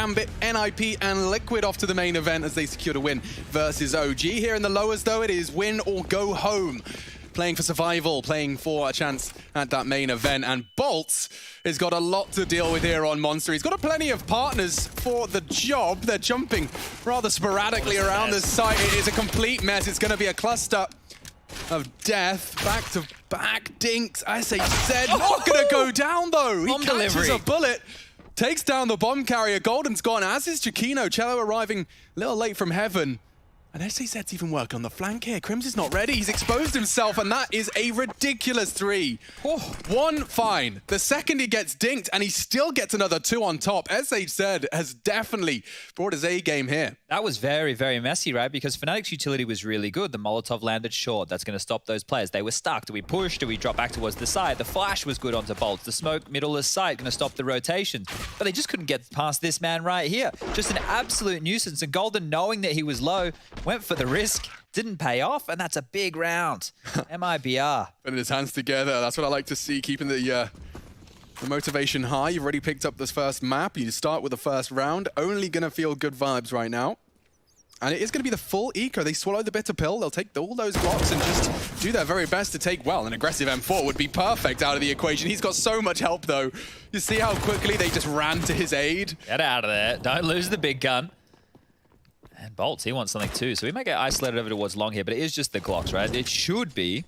Ambit, NIP, and Liquid off to the main event as they secured a win versus OG. Here in the lowers, though, it is win or go home. Playing for survival, playing for a chance at that main event. And Bolt has got a lot to deal with here on Monster. He's got plenty of partners for the job. They're jumping rather sporadically around the site. It is a complete mess. It's going to be a cluster of death. Back to back. Dinks, as I said, not going to go down, though. He catches a bullet. Takes down the bomb carrier. Golden's gone, as is Jakino. Cello arriving a little late from heaven. And SAZ's even working on the flank here. Crims is not ready. He's exposed himself, and that is a ridiculous 3. Oh. 1 fine. The second he gets dinked, and he still gets another 2 on top. SAZ has definitely brought his A game here. That was very, very messy, right? Because Fnatic's utility was really good. The Molotov landed short. That's going to stop those players. They were stuck. Do we push? Do we drop back towards the side? The flash was good onto Bolt. The smoke middle of sight going to stop the rotation. But they just couldn't get past this man right here. Just an absolute nuisance. And Golden, knowing that he was low, went for the risk, didn't pay off, and that's a big round. MIBR. Putting his hands together, that's what I like to see, keeping the motivation high. You've already picked up this first map. You start with the first round. Only going to feel good vibes right now. And it is going to be the full eco. They swallow the bitter pill. They'll take all those blocks and just do their very best to take, well, an aggressive M4 would be perfect out of the equation. He's got so much help, though. You see how quickly they just ran to his aid? Get out of there. Don't lose the big gun. And Bolts, he wants something too. So we might get isolated over towards long here, but it is just the Glocks, right? It should be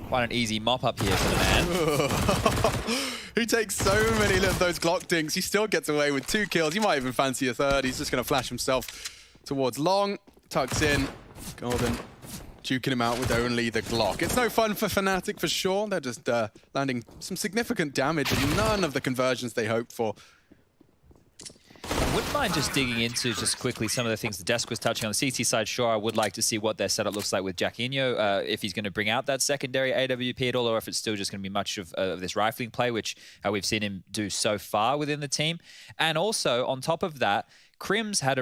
quite an easy mop up here for the man. He takes so many of those Glock dinks. He still gets away with 2 kills. He might even fancy a 3rd. He's just going to flash himself towards long. Tucks in. Golden duking him out with only the Glock. It's no fun for Fnatic for sure. They're just landing some significant damage and none of the conversions they hoped for. I wouldn't mind just digging into just quickly some of the things the desk was touching on the CT side. Sure, I would like to see what their setup looks like with Jakino, if he's going to bring out that secondary AWP at all, or if it's still just going to be much of this rifling play, which we've seen him do so far within the team. And also, on top of that, Crims had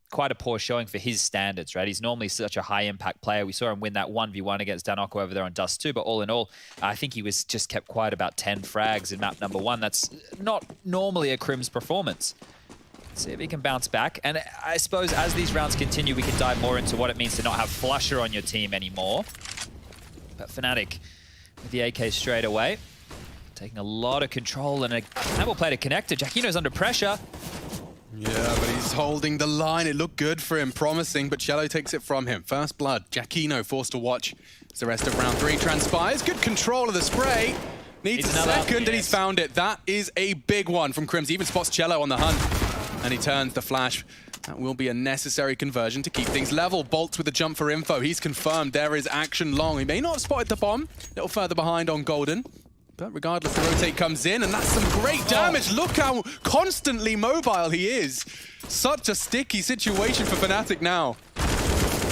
quite a poor showing for his standards, right? He's normally such a high-impact player. We saw him win that 1v1 against Danoko over there on Dust 2, but all in all, I think he was just kept quiet about 10 frags in map number 1. That's not normally a Crims performance. Let's see if he can bounce back. And I suppose as these rounds continue, we can dive more into what it means to not have Flusher on your team anymore. But Fnatic with the AK straight away, taking a lot of control, and a Campbell played a connector. Jakino's under pressure. Yeah, but he's holding the line. It looked good for him, promising, but Cello takes it from him. First blood. Jakino forced to watch as the rest of round 3 transpires. Good control of the spray. Needs a second, and he's found it. That is a big one from Crims. He even spots Cello on the hunt, and he turns the flash. That will be a necessary conversion to keep things level. Bolts with the jump for info. He's confirmed there is action long. He may not have spotted the bomb. A little further behind on Golden. But regardless, the rotate comes in, and that's some great damage. Look how constantly mobile he is. Such a sticky situation for Fnatic now.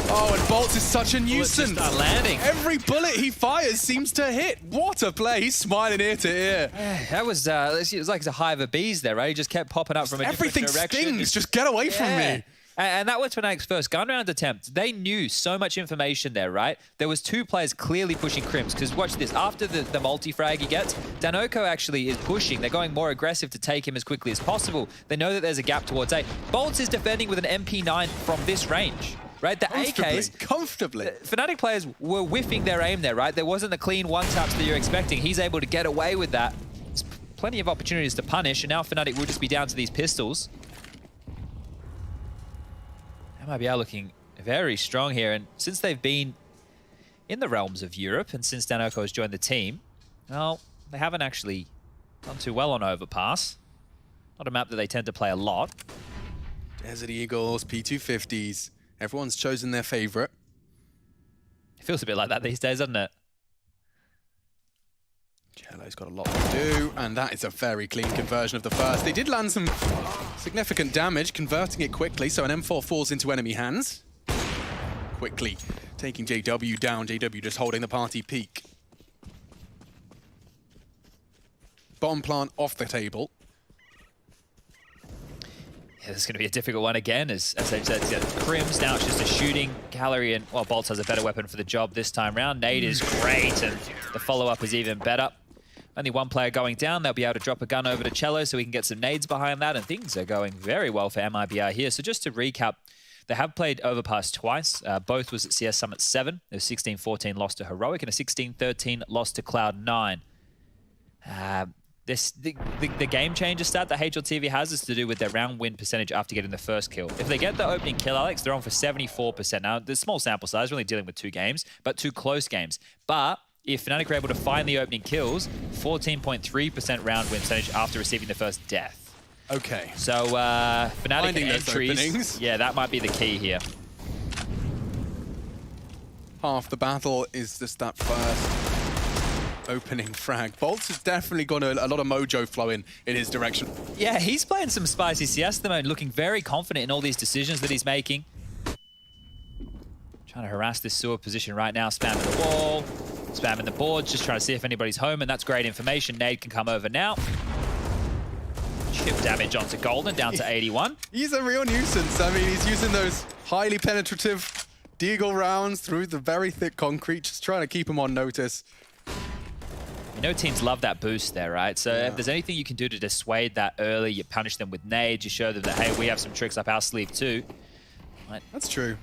Oh, and Bolts is such a nuisance. Just start landing. Every bullet he fires seems to hit. What a play. He's smiling ear to ear. That was, it was like a hive of bees there, right? He just kept popping up from a different direction. Everything stings. Just get away from me. And that was Fnatic's first gun round attempt. They knew so much information there, right? There was 2 players clearly pushing Crims, because watch this. After the multi-frag he gets, Danoko actually is pushing. They're going more aggressive to take him as quickly as possible. They know that there's a gap towards A. Bolts is defending with an MP9 from this range, right? The AKs... Comfortably. Fnatic players were whiffing their aim there, right? There wasn't the clean one-taps that you're expecting. He's able to get away with that. There's plenty of opportunities to punish, and now Fnatic will just be down to these pistols. MIBR looking very strong here, and since they've been in the realms of Europe, and since Danoko has joined the team, well, they haven't actually done too well on Overpass. Not a map that they tend to play a lot. Desert Eagles, P250s. Everyone's chosen their favorite. It feels a bit like that these days, doesn't it? Cello's got a lot to do, and that is a very clean conversion of the first. They did land some significant damage, converting it quickly, so an M4 falls into enemy hands. Quickly taking JW down, JW just holding the party peak. Bomb plant off the table. Yeah, this is going to be a difficult one again, as they've said. Crims, now it's just a shooting gallery, and, well, Bolts has a better weapon for the job this time round. Nade is great, and the follow-up is even better. Only one player going down. They'll be able to drop a gun over to Cello so we can get some nades behind that, and things are going very well for MIBR here. So just to recap, they have played Overpass twice. Both was at CS Summit 7. It was 16-14 loss to Heroic and a 16-13 loss to Cloud9. The game changer stat that HLTV has is to do with their round win percentage after getting the first kill. If they get the opening kill, Alex, they're on for 74%. Now, there's small sample size, really dealing with 2 games, but 2 close games. But if Fnatic are able to find the opening kills, 14.3% round win percentage after receiving the first death. Okay. So Fnatic Finding those entries, openings. yeah, that might be the key here. Half the battle is just that first opening frag. Bolts has definitely got a lot of mojo flowing in his direction. Yeah, he's playing some spicy CS at the moment, looking very confident in all these decisions that he's making. Trying to harass this sewer position right now, spamming the wall, spamming the boards, just trying to see if anybody's home, and that's great information. Nade can come over now. Chip damage onto Golden, down to 81. He's a real nuisance. I mean, he's using those highly penetrative deagle rounds through the very thick concrete, just trying to keep him on notice. You know teams love that boost there, right? So if there's anything you can do to dissuade that early, you punish them with nades, you show them that, hey, we have some tricks up our sleeve too. Right. That's true.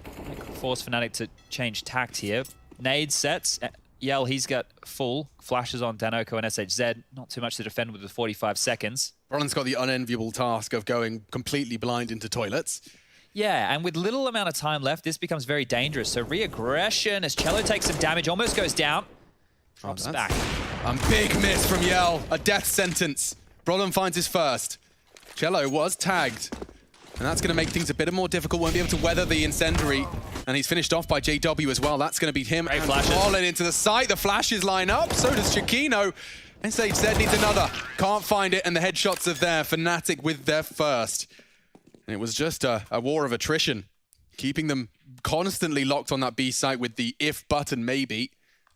Force Fnatic to change tact here. Nade sets. Yell, he's got full. Flashes on Danoko and SHZ. Not too much to defend with 45 seconds. Roland's got the unenviable task of going completely blind into toilets. Yeah, and with little amount of time left, this becomes very dangerous. So re-aggression as Cello takes some damage, almost goes down. Drops back. A big miss from Yell. A death sentence. Brolin finds his first. Cello was tagged. And that's going to make things a bit more difficult. Won't be able to weather the incendiary. And he's finished off by JW as well. That's going to beat him. Great and flashes. Brolin into the site. The flashes line up. So does Chiquino. SHZ needs another. Can't find it. And the headshots are there. Fnatic with their first. And it was just a war of attrition. Keeping them constantly locked on that B site with the if button maybe.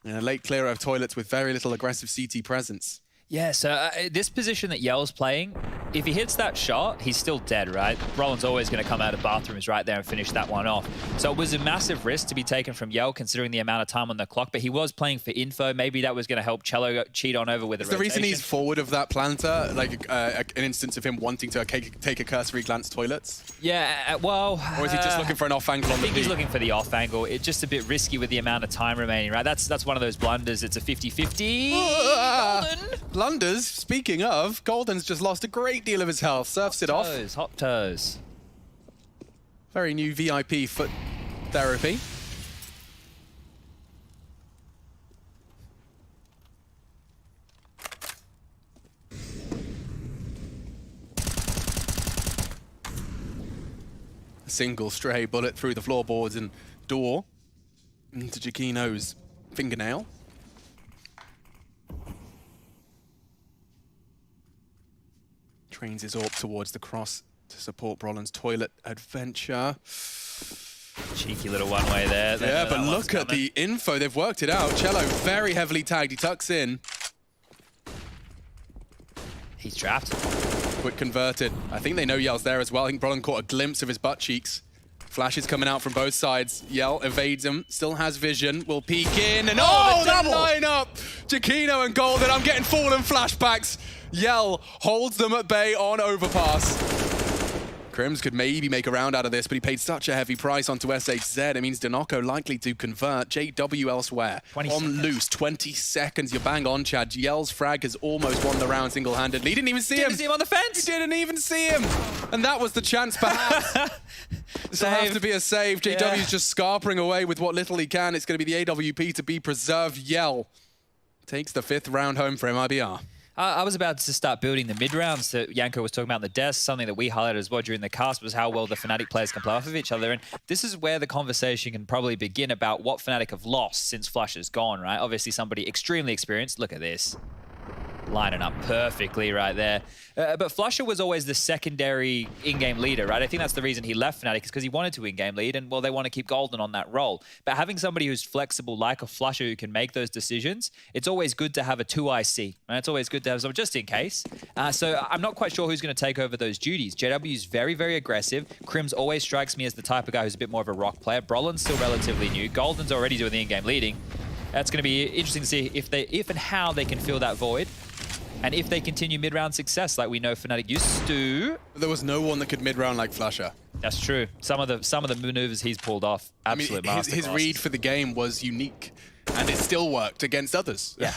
And a late clear of toilets with very little aggressive CT presence. Yeah, so this position that Yell's playing, if he hits that shot, he's still dead, right? Roland's always going to come out of bathrooms right there and finish that one off. So it was a massive risk to be taken from Yell, considering the amount of time on the clock, but he was playing for info. Maybe that was going to help Cello cheat on over with a rotation. The reason he's forward of that planter, like an instance of him wanting to take a cursory glance toilets? Yeah, well... Or is he just looking for an off angle on the I think he's looking for the off angle. It's just a bit risky with the amount of time remaining, right? That's one of those blunders. It's a 50-50. Golden! Blunders, speaking of, Golden's just lost a great deal of his health. Surfs it off. Hot toes. Very new VIP foot therapy. A single stray bullet through the floorboards and door into Chiquino's fingernail. Trains his AWP towards the cross to support Brolin's toilet adventure. Cheeky little one-way there. Yeah, but look at the info. They've worked it out. Cello very heavily tagged. He tucks in. He's trapped. Quick converted. I think they know Yell's there as well. I think Brolin caught a glimpse of his butt cheeks. Flashes coming out from both sides. Yell evades him. Still has vision. Will peek in. And oh, that lineup! Chiquino and Golden. I'm getting fallen flashbacks. Yell holds them at bay on Overpass. Crims could maybe make a round out of this, but he paid such a heavy price onto SHZ. It means Danoko likely to convert. JW elsewhere. On loose, 20 seconds. You're bang on, Chad. Yell's frag has almost won the round single-handedly. He didn't even see him. Didn't see him on the fence. He didn't even see him. And that was the chance, perhaps. This will have to be a save. JW's just scarpering away with what little he can. It's going to be the AWP to be preserved. Yell takes the 5th round home for MIBR. I was about to start building the mid-rounds that Yanko was talking about on the desk. Something that we highlighted as well during the cast was how well the Fnatic players can play off of each other. And this is where the conversation can probably begin about what Fnatic have lost since Flush has gone, right? Obviously, somebody extremely experienced. Look at this. Lining up perfectly right there. But Flusher was always the secondary in-game leader, right? I think that's the reason he left Fnatic, is because he wanted to in-game lead, and, well, they want to keep Golden on that role. But having somebody who's flexible like a Flusher who can make those decisions, it's always good to have a 2IC, right? It's always good to have someone just in case. So I'm not quite sure who's going to take over those duties. JW's very, very aggressive. Crims always strikes me as the type of guy who's a bit more of a rock player. Brolin's still relatively new. Golden's already doing the in-game leading. That's going to be interesting to see if and how they can fill that void. And if they continue mid-round success like we know Fnatic used to... There was no one that could mid-round like Flasher. That's true. Some of the maneuvers he's pulled off, absolute masterclasses. His read for the game was unique, and it still worked against others. Yeah.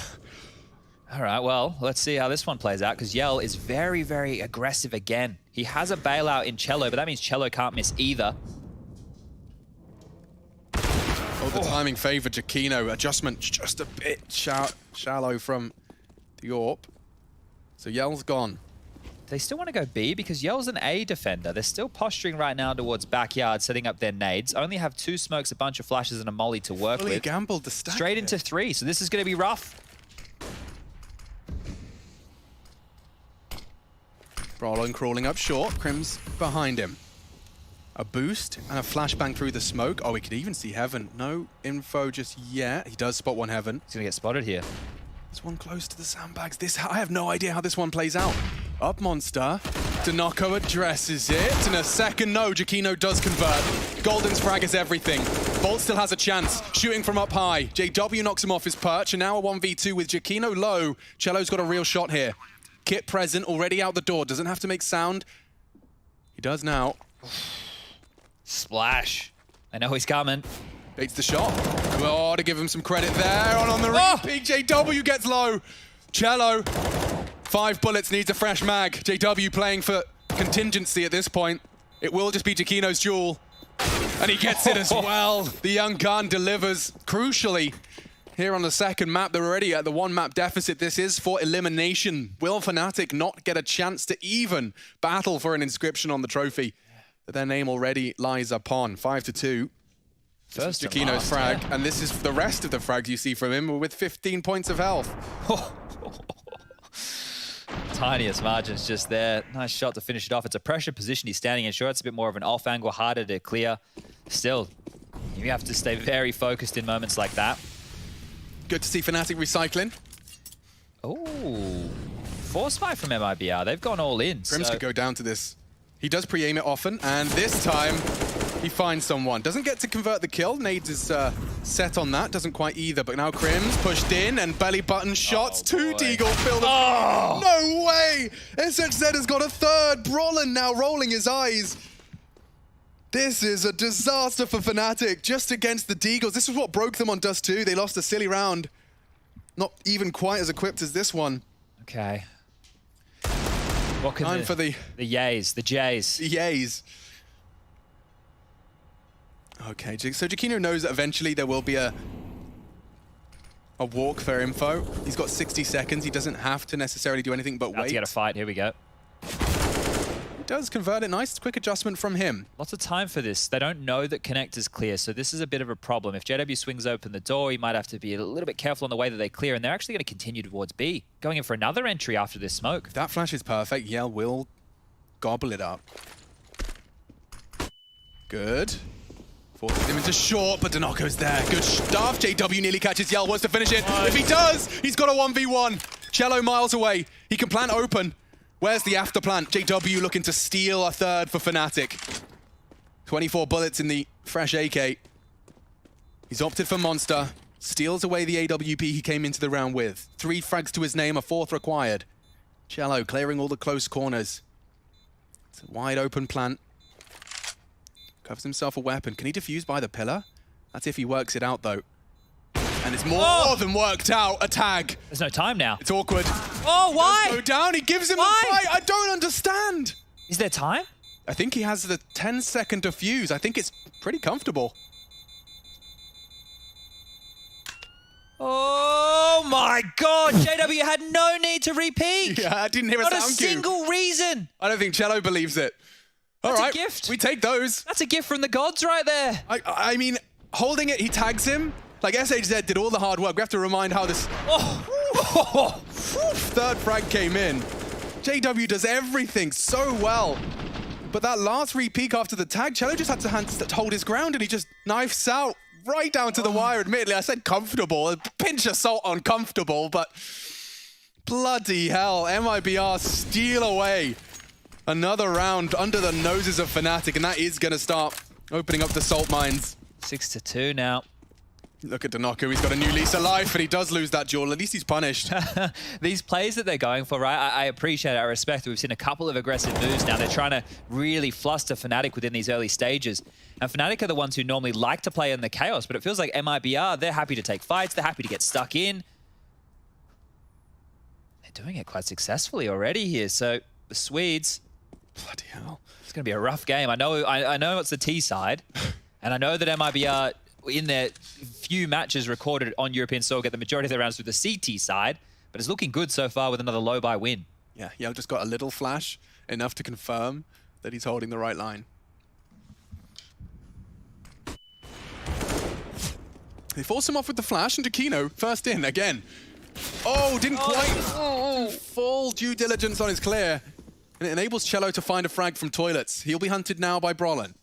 All right, well, let's see how this one plays out, because Yell is very, very aggressive again. He has a bailout in Cello, but that means Cello can't miss either. Oh, the timing favored Giacchino. Adjustment just a bit shallow from the AWP. So Yell's gone. They still want to go B because Yell's an A defender. They're still posturing right now towards backyard, setting up their nades. Only have 2 smokes, a bunch of flashes, and a molly to work with. Gambled the stack straight into 3, so this is going to be rough. Brolin crawling up short. Crim's behind him. A boost and a flashbang through the smoke. Oh, we could even see Heaven. No info just yet. He does spot one Heaven. He's going to get spotted here. There's one close to the sandbags. I have no idea how this one plays out. Up Monster. Denoco addresses it. And a second no, Giacchino does convert. Golden's frag is everything. Bolt still has a chance. Shooting from up high. JW knocks him off his perch. And now a 1v2 with Giacchino low. Cello's got a real shot here. Kit present, already out the door. Doesn't have to make sound. He does now. Splash. I know he's coming. Baits the shot. Oh, to give him some credit there. On the repeat, JW gets low. Cello, 5 bullets, needs a fresh mag. JW playing for contingency at this point. It will just be Giacchino's duel. And he gets it as well. The young gun delivers crucially. Here on the second map, they're already at the 1 map deficit. This is for elimination. Will Fnatic not get a chance to even battle for an inscription on the trophy that their name already lies upon? 5-2. First Giacchino's frag, and this is the rest of the frags you see from him with 15 points of health. Tiniest margins just there. Nice shot to finish it off. It's a pressure position he's standing in. Sure, it's a bit more of an off angle, harder to clear. Still, you have to stay very focused in moments like that. Good to see Fnatic recycling. Oh, force fight from MIBR. They've gone all in. Grims could go down to this. He does pre-aim it often, and this time he finds someone. Doesn't get to convert the kill. Nades is set on that. Doesn't quite either, but now Crim's pushed in and belly button shots. 2 Deagle fill the... Oh! No way! SHZ has got a third. Brolin now rolling his eyes. This is a disaster for Fnatic, just against the Deagles. This is what broke them on Dust 2. They lost a silly round. Not even quite as equipped as this one. Okay. What can Time for the Yays, the Jays. The Yays. Okay, so Giacchino knows that eventually there will be a walk for info. He's got 60 seconds. He doesn't have to necessarily do anything but wait. To get a fight. Here we go. He does convert it. Nice, quick adjustment from him. Lots of time for this. They don't know that connector's clear, so this is a bit of a problem. If JW swings open the door, he might have to be a little bit careful on the way that they clear, and they're actually going to continue towards B, going in for another entry after this smoke. If that flash is perfect, Yell will gobble it up. Good. Forces him into short, but Denoco's there. Good stuff. JW nearly catches Yell, wants to finish it. If he does, he's got a 1v1. Cello miles away. He can plant open. Where's the after plant? JW looking to steal a third for Fnatic. 24 bullets in the fresh AK. He's opted for Monster. Steals away the AWP he came into the round with. 3 frags to his name, a 4th required. Cello clearing all the close corners. It's a wide open plant. Covers himself a weapon. Can he defuse by the pillar? That's if he works it out, though. And it's more than worked out. A tag. There's no time now. It's awkward. Oh, why? Go down. He gives him the fight. I don't understand. Is there time? I think he has the 10-second defuse. I think it's pretty comfortable. Oh my God! JW had no need to repeat. Yeah, I didn't hear a sound cue. Not a single reason. I don't think Cello believes it. All right, a gift. We take those. That's a gift from the gods right there. I mean, holding it, he tags him. Like, SHZ did all the hard work. We have to remind how this... Third frag came in. JW does everything so well. But that last re-peek after the tag, Cello just had to hold his ground, and he just knifes out right down to the wire. Admittedly, I said comfortable. A pinch of salt on comfortable, but bloody hell. MIBR steal away another round under the noses of Fnatic, and that is going to start opening up the salt mines. 6-2 now. Look at Denoku, he's got a new lease of life, and he does lose that duel. At least he's punished. These plays that they're going for, right, I appreciate it, I respect it. We've seen a couple of aggressive moves now. They're trying to really fluster Fnatic within these early stages. And Fnatic are the ones who normally like to play in the chaos, but it feels like MIBR, they're happy to take fights, they're happy to get stuck in. They're doing it quite successfully already here, so the Swedes... Bloody hell. It's going to be a rough game. I know it's the T side, and I know that MIBR... in their few matches recorded on European soil, get the majority of their rounds through the CT side, but it's looking good so far with another low buy win. Yeah, Yell just got a little flash, enough to confirm that he's holding the right line. They force him off with the flash, and Takino first in again. Oh, didn't quite full due diligence on his clear. And it enables Cello to find a frag from toilets. He'll be hunted now by Brolin.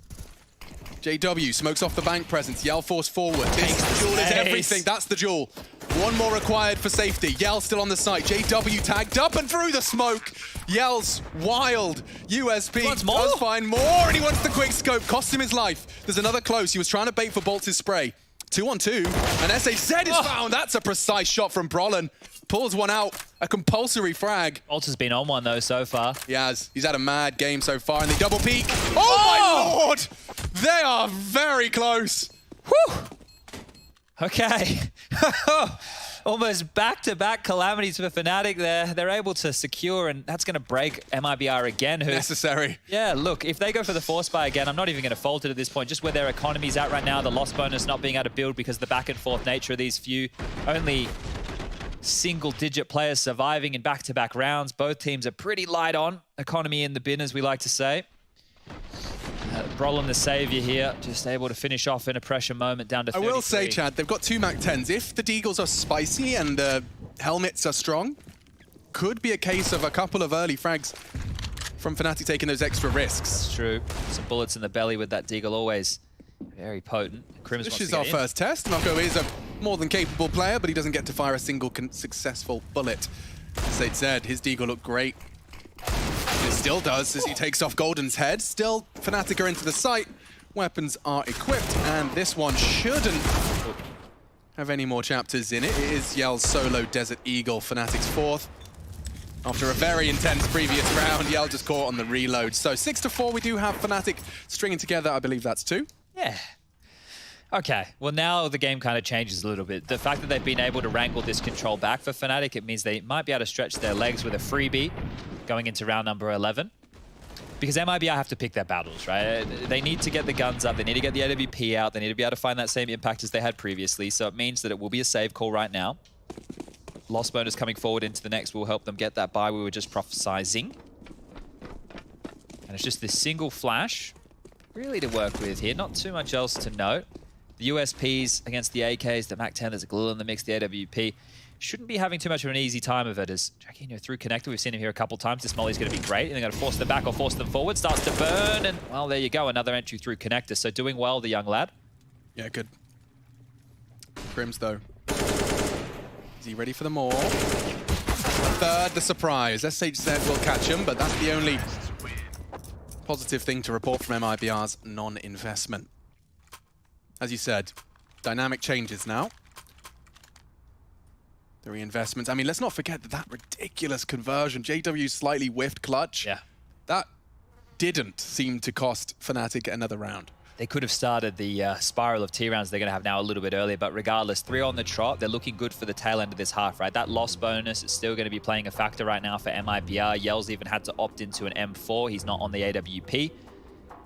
JW smokes off the bank presence. Yell forced forward. This duel is everything. That's the duel. One more required for safety. Yell still on the site. JW tagged up and through the smoke. Yell's wild. USP does find more, and he wants the quick scope. Cost him his life. There's another close. He was trying to bait for Boltz's spray. 2-on-2, and SAZ is found. That's a precise shot from Brolin. Pulls one out. A compulsory frag. Bolt has been on one, though, so far. He has. He's had a mad game so far, and they double peek. Oh, my Lord! They are very close. Whew! Okay. Almost back-to-back calamities for Fnatic there. They're able to secure, and that's going to break MIBR again. Necessary. Yeah, look, if they go for the force buy again, I'm not even going to fault it at this point. Just where their economy's at right now, the loss bonus not being able to build because of the back-and-forth nature of these few. Only single-digit players surviving in back-to-back rounds. Both teams are pretty light on economy in the bin, as we like to say. Brolin the savior here, just able to finish off in a pressure moment down to 33. I will say, Chad, they've got two MAC-10s. If the Deagles are spicy and the helmets are strong, could be a case of a couple of early frags from Fnatic taking those extra risks. It's true. Some bullets in the belly with that Deagle, always very potent. Crims this is our first test. Noko is a more than capable player, but he doesn't get to fire a single successful bullet. As they'd said, his Deagle looked great. It still does as he takes off Golden's head. Still, Fnatic are into the site. Weapons are equipped, and this one shouldn't have any more chapters in it. It is Yell's solo Desert Eagle, Fnatic's fourth. After a very intense previous round, Yell just caught on the reload. So 6-4, we do have Fnatic stringing together. I believe that's 2. Yeah. Okay, well now the game kind of changes a little bit. The fact that they've been able to wrangle this control back for Fnatic, it means they might be able to stretch their legs with a freebie going into round number 11. Because MIBR have to pick their battles, right? They need to get the guns up, they need to get the AWP out, they need to be able to find that same impact as they had previously, so it means that it will be a save call right now. Loss bonus coming forward into the next will help them get that buy we were just prophesizing. And it's just this single flash, really to work with here, not too much else to note. The USPs against the AKs, the MAC-10, there's a glue in the mix, the AWP. Shouldn't be having too much of an easy time of it as Jacquinho through connector. We've seen him here a couple times. This molly's going to be great. And they're going to force them back or force them forward. Starts to burn. And, well, there you go. Another entry through connector. So doing well, the young lad. Yeah, good. Crims, though. Is he ready for the more? Third, the surprise. SHZ will catch him, but that's the only positive thing to report from MIBR's non-investment. As you said, dynamic changes now. The reinvestments. I mean, let's not forget that ridiculous conversion. JW slightly whiffed clutch. Yeah. That didn't seem to cost Fnatic another round. They could have started the spiral of T rounds they're going to have now a little bit earlier, but regardless, 3 on the trot, they're looking good for the tail end of this half, right? That loss bonus is still going to be playing a factor right now for MIBR. Yell's even had to opt into an M4. He's not on the AWP.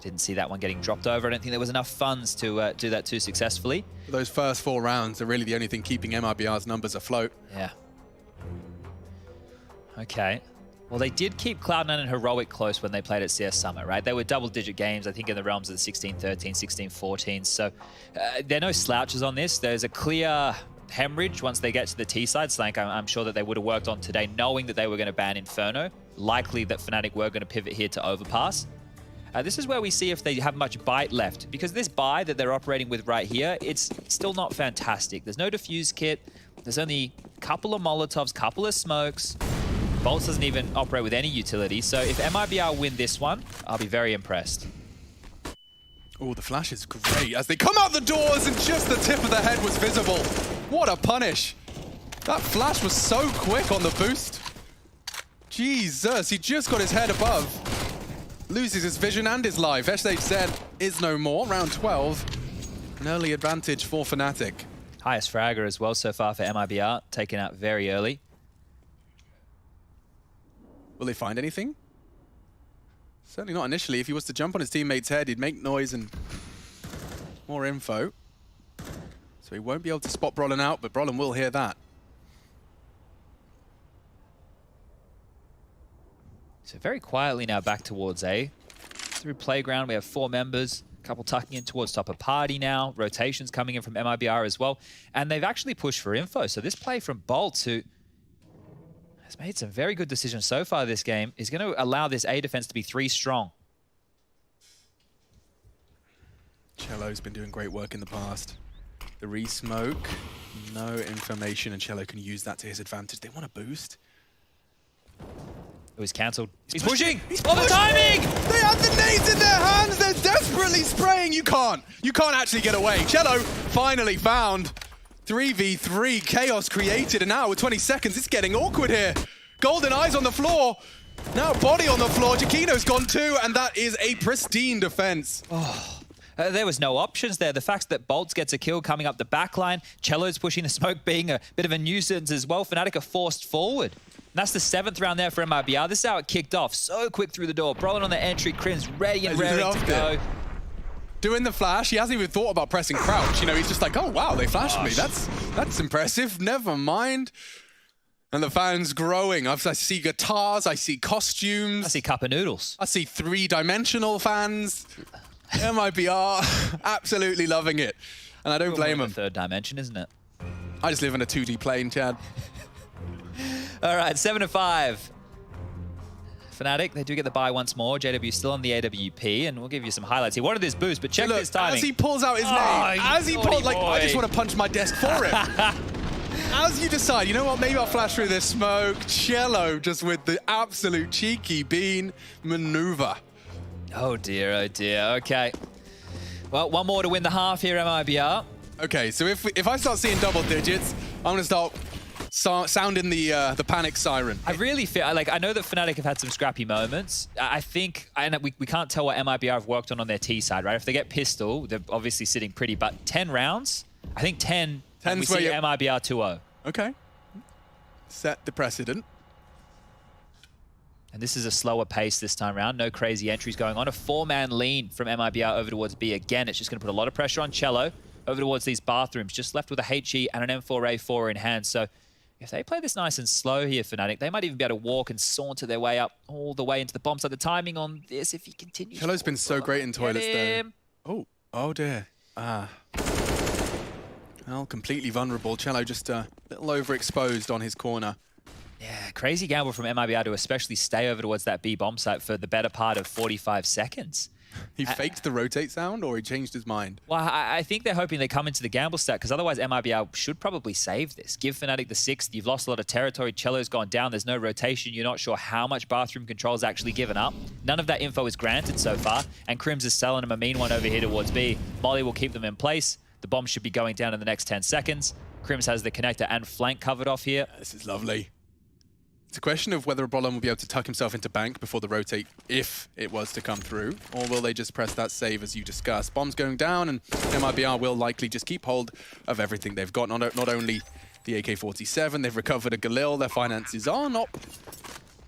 Didn't see that one getting dropped over. I don't think there was enough funds to do that too successfully. Those first 4 rounds are really the only thing keeping MIBR's numbers afloat. Yeah. Okay. Well, they did keep Cloud9 and Heroic close when they played at CS Summit, right? They were double-digit games, I think, in the realms of the 16-13, 16-14. So there are no slouches on this. There's a clear hemorrhage once they get to the T side. So, like, I'm sure that they would have worked on today, knowing that they were going to ban Inferno. Likely that Fnatic were going to pivot here to Overpass. This is where we see if they have much bite left, because this buy that they're operating with right here, it's still not fantastic. There's no defuse kit. There's only a couple of Molotovs, couple of smokes. Bolts doesn't even operate with any utility. So if MIBR win this one, I'll be very impressed. Oh, the flash is great as they come out the doors and just the tip of the head was visible. What a punish. That flash was so quick on the boost. Jesus, he just got his head above. Loses his vision and his life. SHZ is no more. Round 12. An early advantage for Fnatic. Highest fragger as well so far for MIBR, taken out very early. Will they find anything? Certainly not initially. If he was to jump on his teammate's head, he'd make noise and more info. So he won't be able to spot Brolin out, but Brolin will hear that. So very quietly now back towards A. Through Playground, we have 4 members. A couple tucking in towards top of party now. Rotations coming in from MIBR as well. And they've actually pushed for info. So this play from Bolt, who has made some very good decisions so far this game, is going to allow this A defense to be 3 strong. Cello's been doing great work in the past. The re-smoke, no information, and Cello can use that to his advantage. They want a boost. It was cancelled. He's pushing! He's Oh, the timing! They have the nades in their hands! They're desperately spraying! You can't actually get away. Cello finally found 3v3, chaos created, and now with 20 seconds, it's getting awkward here. Golden Eyes on the floor. Now body on the floor. Jakino's gone too, and that is a pristine defense. Oh. There was no options there. The fact that Bolts gets a kill coming up the back line, Cello's pushing the smoke, being a bit of a nuisance as well. Fnatic are forced forward. And that's the 7th round there for MIBR. This is how it kicked off. So quick through the door. Brolin on the entry. Crim's ready and raring to go. Doing the flash. He hasn't even thought about pressing crouch. You know, he's just like, oh, wow, they flashed me. That's impressive. Never mind. And the fans growing. I see guitars. I see costumes. I see cup of noodles. I see 3-dimensional fans. MIBR absolutely loving it. And I don't blame them. 3rd dimension, isn't it? I just live in a 2D plane, Chad. All right, 7-5. Fnatic, they do get the buy once more. JW still on the AWP, and we'll give you some highlights. He wanted this boost, but check this timing. As he pulls out his name, as he pulls, like, I just want to punch my desk for it. As you decide, you know what, maybe I'll flash through this smoke. Cello just with the absolute cheeky bean maneuver. Oh dear, okay. Well, one more to win the half here, MIBR. Okay, so if I start seeing double digits, I'm gonna start sounding the panic siren. I really feel like I know that Fnatic have had some scrappy moments. I think we can't tell what MIBR have worked on their T side, right? If they get pistol, they're obviously sitting pretty. But 10 rounds, I think 10. And we see MIBR 2-0. Okay, set the precedent. And this is a slower pace this time around. No crazy entries going on. A 4-man lean from MIBR over towards B again. It's just going to put a lot of pressure on Cello over towards these bathrooms. Just left with a HE and an M4A4 in hand. So if they play this nice and slow here, Fnatic, they might even be able to walk and saunter their way up all the way into the bomb site. The timing on this, if he continues... Cello's been so great in toilets, though. Oh dear. Well, completely vulnerable. Cello just a little overexposed on his corner. Yeah, crazy gamble from MIBR to especially stay over towards that B bomb site for the better part of 45 seconds. He faked the rotate sound, or he changed his mind? Well, I think they're hoping they come into the gamble stack, because otherwise MIBR should probably save this. Give Fnatic the 6th. You've lost a lot of territory. Cello's gone down. There's no rotation. You're not sure how much bathroom control is actually given up. None of that info is granted so far, and Crims is selling him a mean one over here towards B. Molly will keep them in place. The bomb should be going down in the next 10 seconds. Crims has the connector and flank covered off here. This is lovely. It's a question of whether Brolin will be able to tuck himself into bank before the rotate, if it was to come through, or will they just press that save as you discussed. Bombs going down, and MIBR will likely just keep hold of everything they've got. Not only the AK-47, they've recovered a Galil. Their finances are not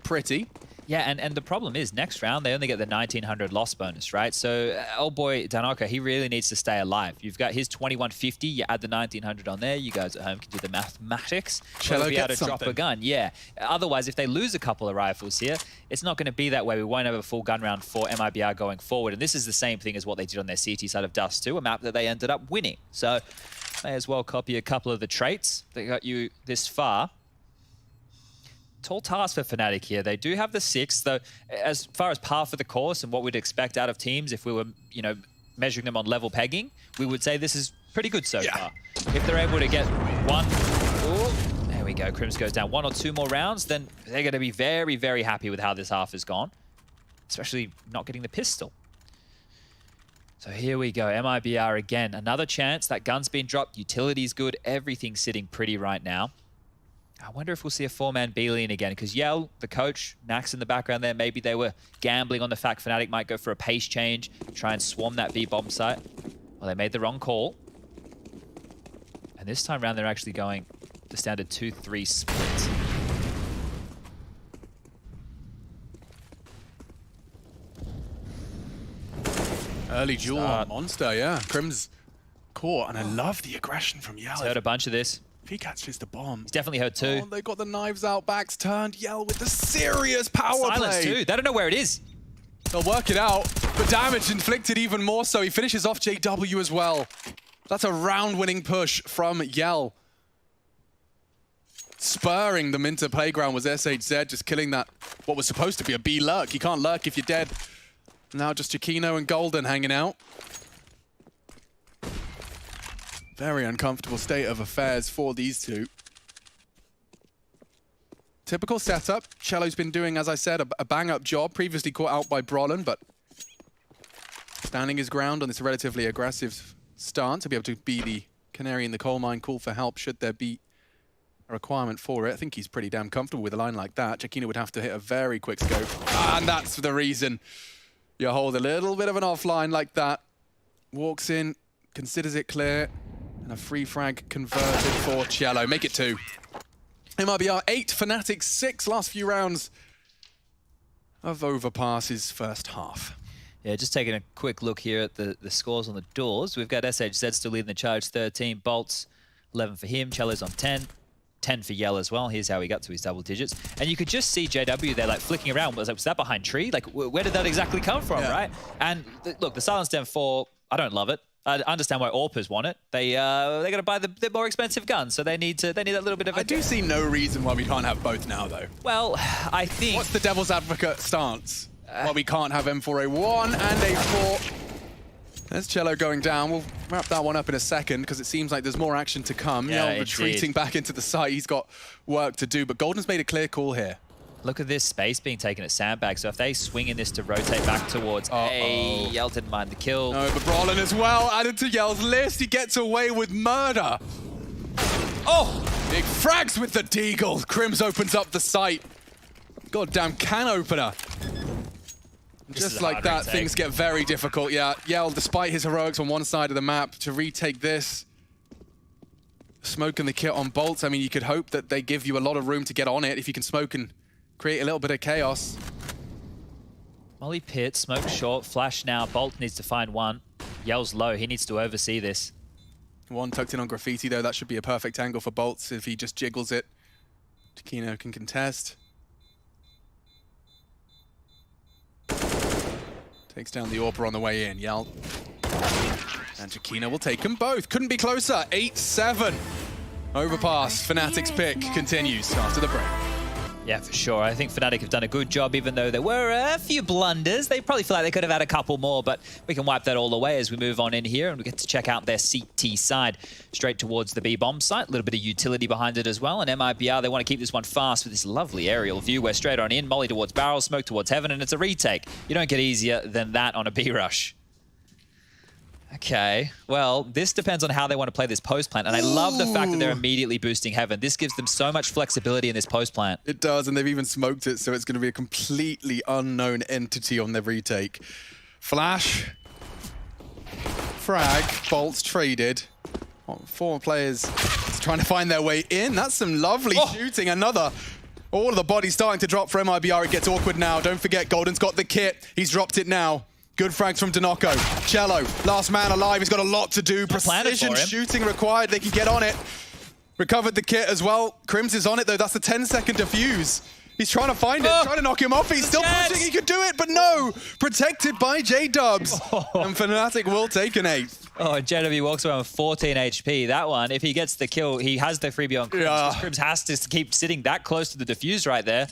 pretty. Yeah, and the problem is, next round, they only get the 1900 loss bonus, right? So, old boy Danoka, he really needs to stay alive. You've got his 2150, you add the 1900 on there, you guys at home can do the mathematics. Cello be able to something. drop a gun, yeah. Otherwise, if they lose a couple of rifles here, it's not going to be that way. We won't have a full gun round for MIBR going forward. And this is the same thing as what they did on their CT side of Dust 2, a map that they ended up winning. So, may as well copy a couple of the traits that got you this far. Tall task for Fnatic here. They do have the 6th, though, as far as par for the course and what we'd expect out of teams if we were, you know, measuring them on level pegging, we would say this is pretty good so far. If they're able to get one... Ooh, there we go. Crims goes down 1 or 2 more rounds, then they're going to be very, very happy with how this half has gone, especially not getting the pistol. So here we go, MIBR again. Another chance. That gun's been dropped. Utility's good. Everything's sitting pretty right now. I wonder if we'll see a 4-man B lane again, because Yell, the coach, Nax in the background there, maybe they were gambling on the fact Fnatic might go for a pace change, try and swarm that B bomb site. Well, they made the wrong call. And this time around, they're actually going the standard 2-3 split. Early duel on Monster, yeah. Crim's caught, and I love the aggression from Yell. He's heard a bunch of this. If he catches the bomb. He's definitely heard two. Oh, they got the knives out, backs turned. Yell with the serious power Silence play. too. They don't know where it is. They'll work it out, but damage inflicted even more so. He finishes off JW as well. That's a round-winning push from Yell. Spurring them into playground was SHZ, just killing that, what was supposed to be a B lurk. You can't lurk if you're dead. Now just Giacchino and Golden hanging out. Very uncomfortable state of affairs for these two. Typical setup. Cello's been doing, as I said, a bang-up job. Previously caught out by Brolin, but standing his ground on this relatively aggressive stance to be able to be the canary in the coal mine, call for help should there be a requirement for it. I think he's pretty damn comfortable with a line like that. Giacchino would have to hit a very quick scope. And that's the reason you hold a little bit of an offline like that. Walks in, considers it clear, and a free frag converted for Cello. Make it 2. MIBR 8, Fnatic 6, last few rounds of Overpass's first half. Yeah, just taking a quick look here at the scores on the doors. We've got SHZ still leading the charge, 13. Bolts, 11 for him. Cello's on 10. 10 for Yell as well. Here's how he got to his double digits. And you could just see JW there, like, flicking around. Was that behind tree? Like, where did that exactly come from, right? And look, the Silence Dem 4, I don't love it. I understand why Orpers want it. They got to buy the more expensive gun, so they need that little bit of. I do see no reason why we can't have both now, though. Well, I think. What's the devil's advocate stance? Why we can't have M4A1 and A4. There's Cello going down. We'll wrap that one up in a second because it seems like there's more action to come. Yeah, retreating back into the site. He's got work to do, but Golden's made a clear call here. Look at this space being taken at Sandbag. So if they swing in this to rotate back towards A, Yell didn't mind the kill. No, but Brolin as well, added to Yell's list. He gets away with murder. Oh, big frags with the Deagle. Crims opens up the site. Goddamn can opener. Just like that, things get very difficult. Yeah, Yell, despite his heroics on one side of the map, to retake this. Smoke and the kit on Bolts. I mean, you could hope that they give you a lot of room to get on it if you can smoke and create a little bit of chaos. Molly pit, smoke short, flash now. Bolt needs to find one. Yell's low, he needs to oversee this. One tucked in on Graffiti though, that should be a perfect angle for Bolts if he just jiggles it. Giacchino can contest. Takes down the Orper on the way in, Yell. And Giacchino will take them both. Couldn't be closer, 8-7. Overpass, Fnatic's pick continues after the break. Yeah, for sure. I think Fnatic have done a good job, even though there were a few blunders. They probably feel like they could have had a couple more, but we can wipe that all away as we move on in here, and we get to check out their CT side straight towards the B-bomb site. A little bit of utility behind it as well, and MIBR, they want to keep this one fast with this lovely aerial view. We're straight on in, Molly towards barrel, smoke towards heaven, and it's a retake. You don't get easier than that on a B-rush. Okay, well, this depends on how they want to play this post plant, and I love the fact that they're immediately boosting heaven. This gives them so much flexibility in this post plant. It does, and they've even smoked it, so it's going to be a completely unknown entity on their retake. Flash, frag, Bolts traded. 4 players trying to find their way in. That's some lovely shooting. Another. All of the bodies starting to drop for MIBR. It gets awkward now. Don't forget, Golden's got the kit. He's dropped it now. Good frags from Denoco. Cello, last man alive. He's got a lot to do. Precision shooting required. They can get on it. Recovered the kit as well. Crims is on it, though. That's a 10-second defuse. He's trying to find it, trying to knock him off. He's still pushing. He could do it, but no. Protected by J-Dubs. And Fnatic will take an 8th. Oh, JW walks around with 14 HP. That one, if he gets the kill, he has the freebie on Crims. Yeah. Crims has to keep sitting that close to the defuse right there.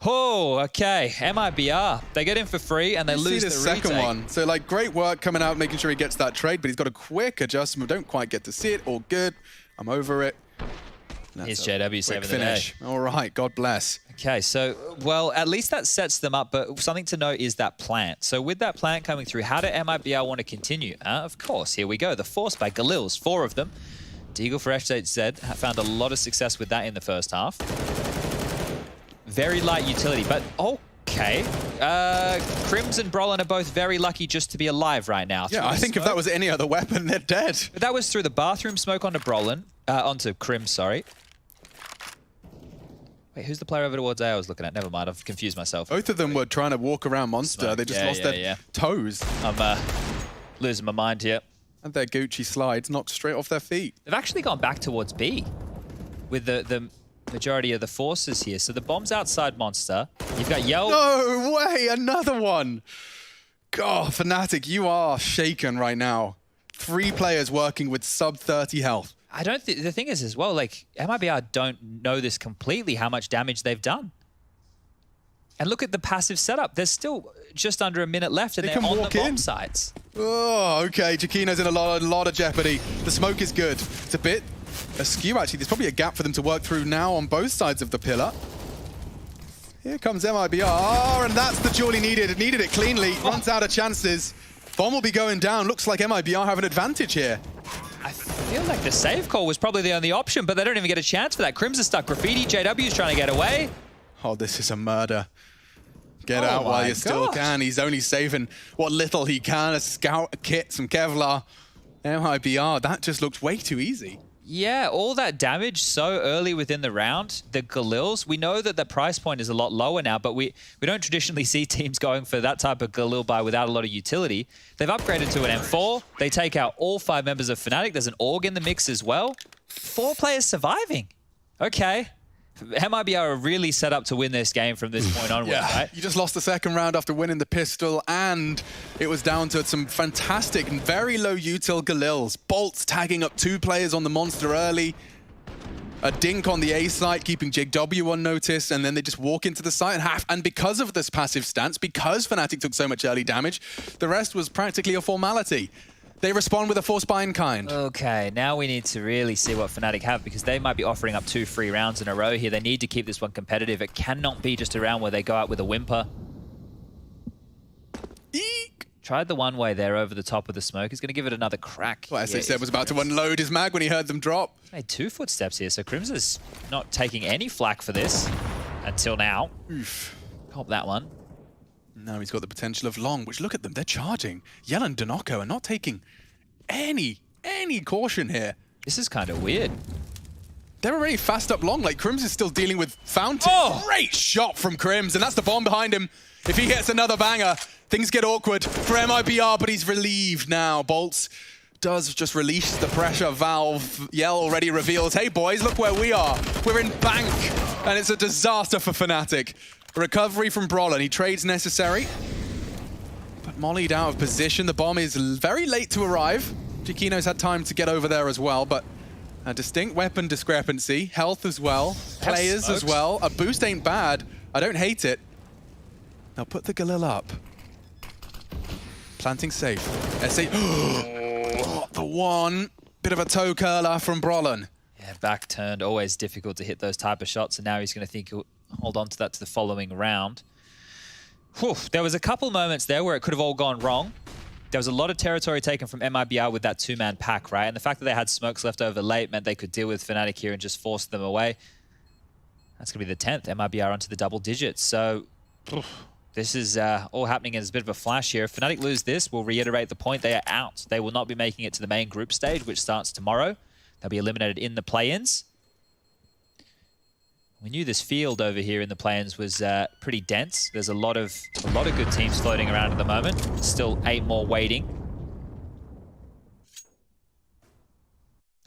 Oh, okay. MIBR. They get in for free and they lose the second one. So, like, great work coming out, making sure he gets that trade, but he's got a quick adjustment. Don't quite get to see it. All good. I'm over it. Here's JW saving the finish. day. All right, God bless. Okay, so, well, at least that sets them up, but something to note is that plant. So with that plant coming through, how do MIBR want to continue? Of course, here we go. The Force by Galils, 4 of them. Deagle for FZ found a lot of success with that in the first half. Very light utility, but okay. Crims and Brolin are both very lucky just to be alive right now. Yeah, I think if that was any other weapon, they're dead. But that was through the bathroom smoke onto Brolin, onto Crims, sorry. Wait, who's the player over towards A I was looking at? Never mind, I've confused myself. Both of them were trying to walk around Monster. Smoke. They just lost their toes. I'm losing my mind here. And their Gucci slides knocked straight off their feet. They've actually gone back towards B with the majority of the forces here. So the bomb's outside Monster. You've got Yell. No way, another one. God, Fnatic, you are shaken right now. 3 players working with sub 30 health. I don't think the thing is as well, like MIBR don't know this completely how much damage they've done. And look at the passive setup. There's still just under a minute left and they're on the bomb sites. Oh, okay. Jakino's in a lot of jeopardy. The smoke is good. It's a bit askew, actually. There's probably a gap for them to work through now on both sides of the pillar. Here comes MIBR, and that's the duel he needed. It needed it cleanly. Runs out of chances. Bomb will be going down. Looks like MIBR have an advantage here. I feel like the save call was probably the only option, but they don't even get a chance for that. Crims is stuck. Graffiti, JW's trying to get away. Oh, this is a murder. Get out while you still can. He's only saving what little he can. A scout, a kit, some Kevlar. MIBR, that just looks way too easy. Yeah, all that damage so early within the round. The Galils, we know that the price point is a lot lower now, but we don't traditionally see teams going for that type of Galil buy without a lot of utility. They've upgraded to an M4. They take out all 5 members of Fnatic. There's an AUG in the mix as well. 4 players surviving. Okay. MIBR are really set up to win this game from this point onwards, right? You just lost the second round after winning the pistol, and it was down to some fantastic and very low util Galils. Bolts tagging up 2 players on the Monster early. A dink on the A site, keeping JW on notice, and then they just walk into the site and half. And because of this passive stance, because Fnatic took so much early damage, the rest was practically a formality. They respond with a Force Bind kind. Okay, now we need to really see what Fnatic have, because they might be offering up 2 free rounds in a row here. They need to keep this one competitive. It cannot be just a round where they go out with a whimper. Eek. Tried the one-way there over the top of the smoke. He's going to give it another crack. Well, SHZ was about to unload his mag when he heard them drop. Made 2 footsteps here, so Crims is not taking any flack for this until now. Oof. Cop that one. Now he's got the potential of long, which look at them, they're charging. Yell and Donoko are not taking any caution here. This is kind of weird. They're already fast up long, like Crims is still dealing with Fountain. Oh! Great shot from Crims, and that's the bomb behind him. If he hits another banger, things get awkward for MIBR, but he's relieved now. Bolts does just release the pressure valve. Yell already reveals, hey boys, look where we are. We're in bank, and it's a disaster for Fnatic. Recovery from Brolin, he trades necessary, but mollied out of position. The bomb is very late to arrive. Jakino's had time to get over there as well, but a distinct weapon discrepancy. Health as well, players as well. A boost ain't bad. I don't hate it. Now put the Galil up. Planting safe. SA. Oh, the one. Bit of a toe curler from Brolin. Yeah, back turned, always difficult to hit those type of shots, and now he's going to think he'll hold on to that to the following round. Whew, there was a couple moments there where it could have all gone wrong. There was a lot of territory taken from MIBR with that 2-man pack, right? And the fact that they had smokes left over late meant they could deal with Fnatic here and just force them away. That's going to be the 10th. MIBR onto the double digits. So this is all happening as a bit of a flash here. If Fnatic lose this, we'll reiterate the point. They are out. They will not be making it to the main group stage, which starts tomorrow. They'll be eliminated in the play-ins. We knew this field over here in the play-ins was pretty dense. There's a lot of good teams floating around at the moment. Still 8 more waiting.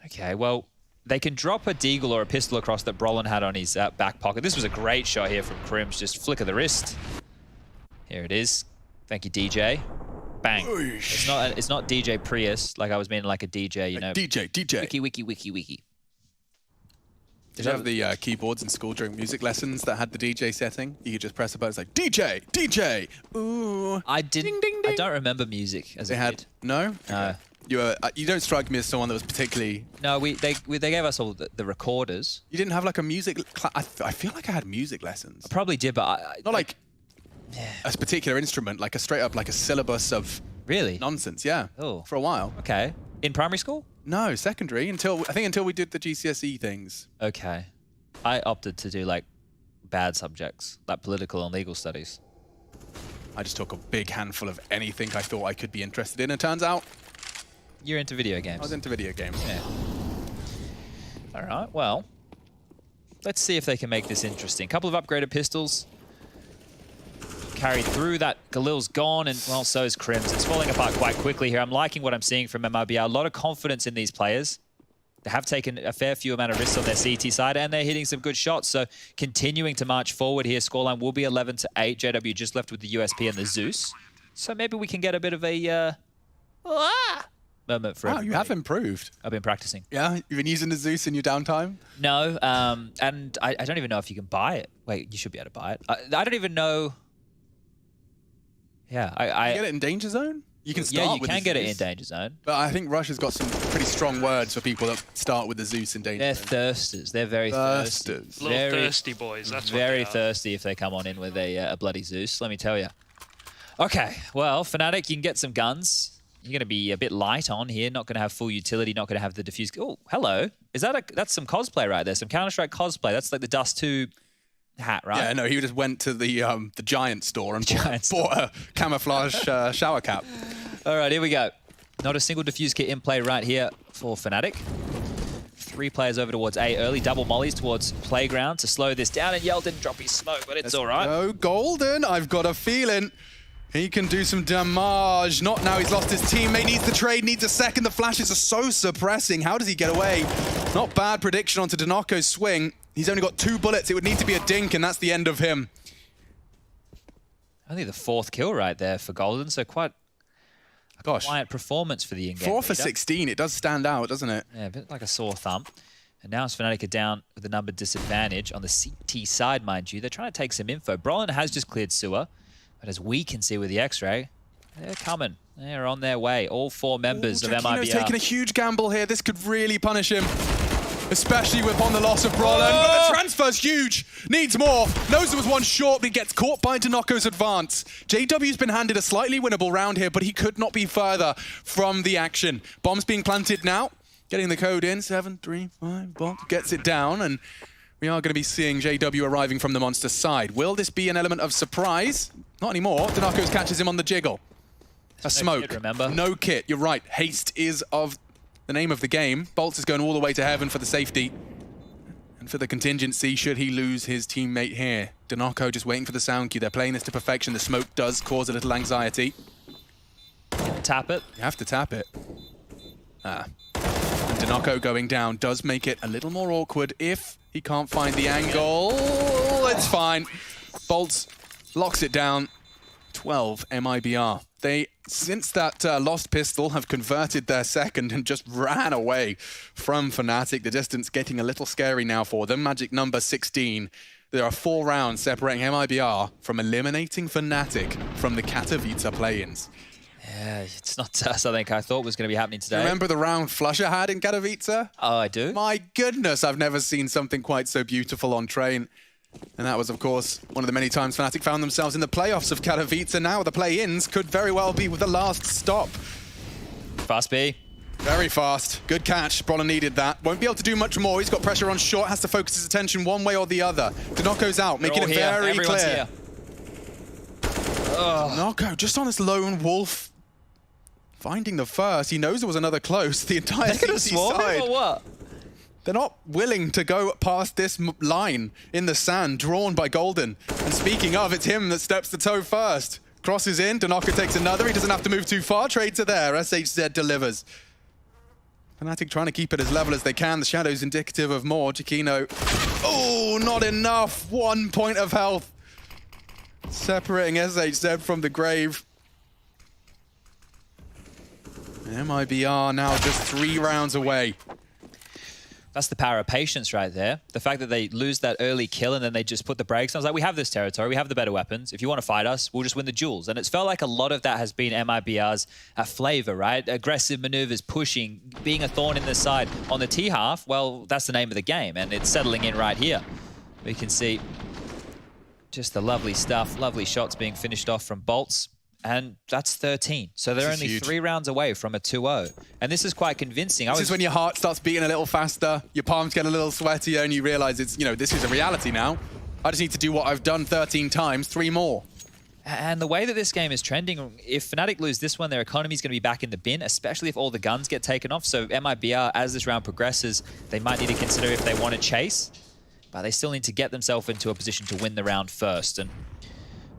Okay, well, they can drop a deagle or a pistol across that Brolin had on his back pocket. This was a great shot here from Crims. Just flick of the wrist. Here it is. Thank you, DJ. Bang. It's not DJ Prius, like I was meaning like a DJ, you know. DJ. Wiki. Did you have the keyboards in school during music lessons that had the DJ setting? You could just press a button, it's like, DJ, ooh. I didn't. Ding, ding, ding. I don't remember music as a kid. No? No. You don't strike me as someone that was particularly... No, they gave us all the recorders. You didn't have like a music... I feel like I had music lessons. I probably did, but not like a particular instrument, like a straight up like a syllabus of really nonsense. Yeah. Oh. For a while. Okay. In primary school? No, secondary. Until we did the GCSE things. Okay. I opted to do like bad subjects, like political and legal studies. I just took a big handful of anything I thought I could be interested in. It turns out you're into video games. I was into video games. Yeah. All right. Well, let's see if they can make this interesting. Couple of upgraded pistols. Carried through. That Galil's gone, and well, so is Crims. It's falling apart quite quickly here. I'm liking what I'm seeing from MIBR. A lot of confidence in these players. They have taken a fair few amount of risks on their CT side, and they're hitting some good shots. So continuing to march forward here. Scoreline will be 11-8. JW just left with the USP and the Zeus. So maybe we can get a bit of a moment for everybody. You have improved. I've been practicing. Yeah? You've been using the Zeus in your downtime? No, and I don't even know if you can buy it. Wait, you should be able to buy it. I don't even know... Yeah, you get it in Danger Zone? You can start with you can get Zeus. it in Danger Zone. But I think Russia's got some pretty strong words for people that start with the Zeus in Danger Zone. They're thirsters. They're very thirsty. Little very thirsty boys. That's very what they are. thirsty if they come on in with a bloody Zeus, let me tell you. Okay, well, Fnatic, you can get some guns. You're going to be a bit light on here. Not going to have full utility. Not going to have the diffuse. Oh, hello. Is that that's some cosplay right there? Some Counter-Strike cosplay. That's like the Dust 2 hat, right? Yeah, no, he just went to the Giant store and bought a camouflage shower cap. All right, here we go. Not a single diffuse kit in play right here for Fnatic. 3 players over towards A early. Double mollies towards Playground to slow this down. And Yell didn't drop his smoke, but it's all right. Oh, Golden, I've got a feeling he can do some damage. Not now, he's lost his teammate. Needs the trade, needs a second. The flashes are so suppressing. How does he get away? Not bad prediction onto Dinoco's swing. He's only got 2 bullets. It would need to be a dink, and that's the end of him. Only the 4th kill right there for Golden, so quite a quiet performance for the in-game 4 for leader. 16. It does stand out, doesn't it? Yeah, a bit like a sore thumb. And now as Fnatic are down with a number disadvantage on the CT side, mind you. They're trying to take some info. Brolin has just cleared sewer, but as we can see with the X-ray, they're coming. They're on their way. All 4 members of MIBR. Taking a huge gamble here. This could really punish him. Especially upon the loss of Brolin. But the transfer's huge. Needs more. Knows there was one short, but he gets caught by Dinoco's advance. JW's been handed a slightly winnable round here, but he could not be further from the action. Bomb's being planted now. Getting the code in. 7, 3, 5. Bomb gets it down. And we are going to be seeing JW arriving from the monster side. Will this be an element of surprise? Not anymore. Dinoco's catches him on the jiggle. A smoke. Kit, remember? No kit. You're right. Haste is of the name of the game. Bolts is going all the way to heaven for the safety and for the contingency should he lose his teammate here. Dinoco just waiting for the sound cue. They're playing this to perfection. The smoke does cause a little anxiety. Tap it. You have to tap it. And Dinoco going down does make it a little more awkward if he can't find the angle. It's fine. Bolts locks it down. 12 MIBR. They, since that lost pistol, have converted their second and just ran away from Fnatic. The distance getting a little scary now for them. Magic number 16. There are 4 rounds separating MIBR from eliminating Fnatic from the Katowice play-ins. Yeah, it's not something I thought was going to be happening today. Remember the round Flusher had in Katowice? Oh, I do? My goodness, I've never seen something quite so beautiful on train. And that was, of course, one of the many times Fnatic found themselves in the playoffs of Katowice. Now the play-ins could very well be with the last stop. Fast B. Very fast. Good catch. Brolin needed that. Won't be able to do much more. He's got pressure on short. Has to focus his attention one way or the other. Dinoco's out, making it very clear. Dinoco just on this lone wolf. Finding the first. He knows there was another close. The entire CT side. Or what? They're not willing to go past this line in the sand, drawn by Golden. And speaking of, it's him that steps the toe first. Crosses in, Dinoco takes another. He doesn't have to move too far. Trade to there. SHZ delivers. Fnatic trying to keep it as level as they can. The Shadow's indicative of more. Chiquino. Oh, not enough. 1 point of health. Separating SHZ from the grave. MIBR now just 3 rounds away. That's the power of patience right there. The fact that they lose that early kill and then they just put the brakes. I was like, we have this territory, we have the better weapons. If you want to fight us, we'll just win the duels. And it's felt like a lot of that has been MIBR's flavor, right? Aggressive maneuvers, pushing, being a thorn in the side. On the T half, well, that's the name of the game, and it's settling in right here. We can see just the lovely stuff, lovely shots being finished off from Bolts. And that's 13. So they're only huge. 3 rounds away from a 2-0. And this is quite convincing. This is when your heart starts beating a little faster, your palms get a little sweatier, and you realize it's, you know, this is a reality now. I just need to do what I've done 13 times, 3 more. And the way that this game is trending, if Fnatic lose this one, their economy is going to be back in the bin, especially if all the guns get taken off. So MIBR, as this round progresses, they might need to consider if they want to chase. But they still need to get themselves into a position to win the round first. And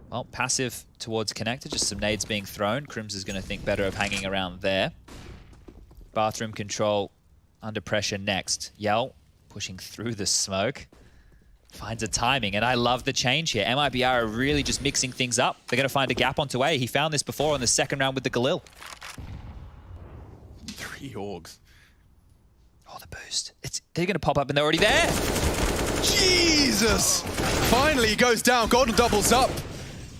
well, passive towards connector, just some nades being thrown. Crims is going to think better of hanging around there. Bathroom control under pressure next. Yell pushing through the smoke. Finds a timing, and I love the change here. MIBR are really just mixing things up. They're going to find a gap onto A. He found this before on the second round with the Galil. 3 orgs. Oh, the boost. They're going to pop up and they're already there. Jesus! Finally, he goes down. Golden doubles up.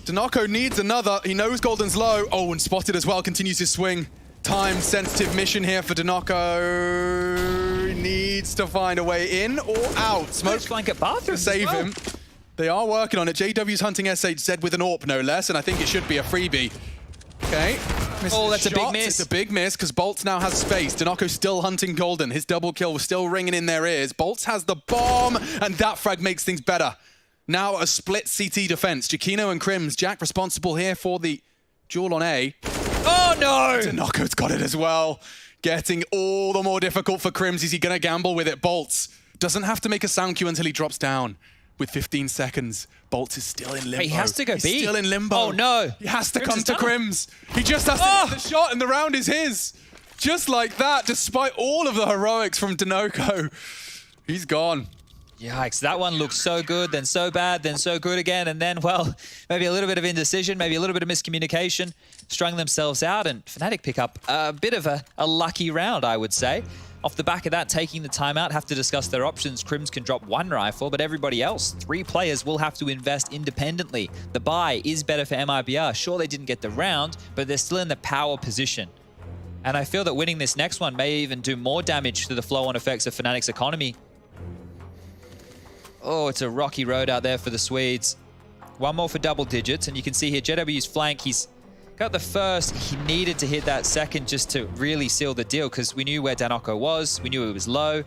Danako needs another. He knows Golden's low. Oh, and spotted as well. Continues his swing. Time-sensitive mission here for Danako. He needs to find a way in or out. Smoke flank at Bathroom to save him. They are working on it. JW's hunting SHZ with an AWP, no less, and I think it should be a freebie. Okay. Oh, that's a big miss. It's a big miss because Bolts now has space. Danako still hunting Golden. His double kill was still ringing in their ears. Bolts has the bomb, and that frag makes things better. Now a split CT defense. Giacchino and Crims. Jack responsible here for the duel on A. Oh no! Danako's got it as well. Getting all the more difficult for Crims. Is he going to gamble with it? Bolts doesn't have to make a sound cue until he drops down. With 15 seconds, Bolts is still in limbo. Wait, he has to go B. He's still in limbo. Oh no! He has to Crims come to Crims. He just has to get the shot and the round is his. Just like that, despite all of the heroics from Danako. He's gone. Yikes, that one looked so good, then so bad, then so good again, and then, well, maybe a little bit of indecision, maybe a little bit of miscommunication, strung themselves out, and Fnatic pick up a bit of a lucky round, I would say. Off the back of that, taking the timeout, have to discuss their options. Crims can drop 1 rifle, but everybody else, 3 players, will have to invest independently. The buy is better for MIBR. Sure, they didn't get the round, but they're still in the power position. And I feel that winning this next one may even do more damage to the flow-on effects of Fnatic's economy. Oh, it's a rocky road out there for the Swedes. 1 more for double digits, and you can see here JW's flank, he's got the first. He needed to hit that second just to really seal the deal, because we knew where Danako was, we knew it was low.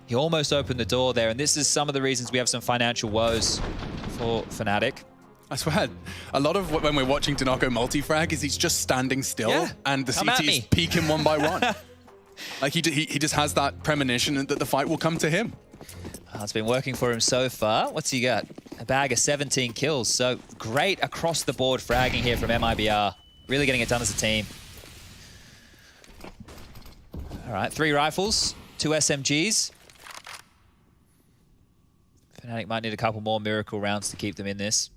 He almost opened the door there, and this is some of the reasons we have some financial woes for Fnatic. I swear, a lot of when we're watching Danako multi-frag is he's just standing still, and the CT is peeking 1 by 1. Like he just has that premonition that the fight will come to him. It's been working for him so far. What's he got? A bag of 17 kills. So great across the board fragging here from MIBR. Really getting it done as a team. All right, 3 rifles, 2 SMGs. Fnatic might need a couple more miracle rounds to keep them in this.